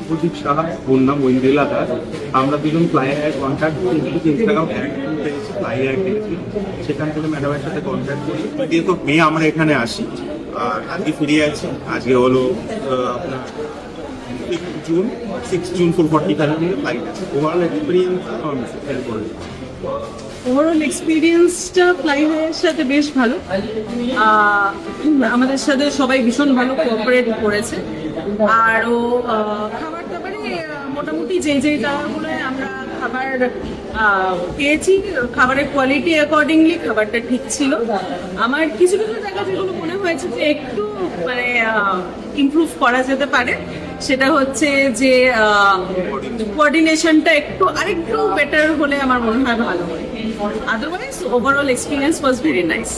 শুভদীপ সাহা, ওর নাম ঐন্দ্রিলা দাস। আমরা দুজন ফ্লাইয়ার কন্ট্যাক্ট ইনস্টাগ্রাম অ্যাড পেয়েছি, ফ্লাই অ্যাড পেয়েছি, সেখান থেকে ম্যাডামের সাথে কন্ট্যাক্ট করি। যেহেতু মেয়ে আমরা এখানে আসি, আর আজকে ফিরে আছি। আজকে হলো আপনার 6 জুন 4:45 ফ্লাইট আছে। ওভারঅল এক্সপিরিয়েন্স হেল্প করে। ওভারঅল এক্সপিরিয়েন্সটা ফ্লাইওয়ের সাথে বেশ ভালো। আমাদের সাথে সবাই ভীষণ ভালো কোঅপারেট করেছে। আরও খাবার দাবারে মোটামুটি যে জায়গাগুলো আমরা খাবার পেয়েছি, খাবারের কোয়ালিটি অ্যাকর্ডিংলি খাবারটা ঠিক ছিল। আমার কিছু কিছু জায়গা যেগুলো মনে হয়েছে যে একটু মানে ইমপ্রুভ করা যেতে পারে, সেটা হচ্ছে যে কোঅর্ডিনেশনটা আরেকটু বেটার হলে আমার মনে হয় ভালো হয়। Otherwise overall experience was very nice.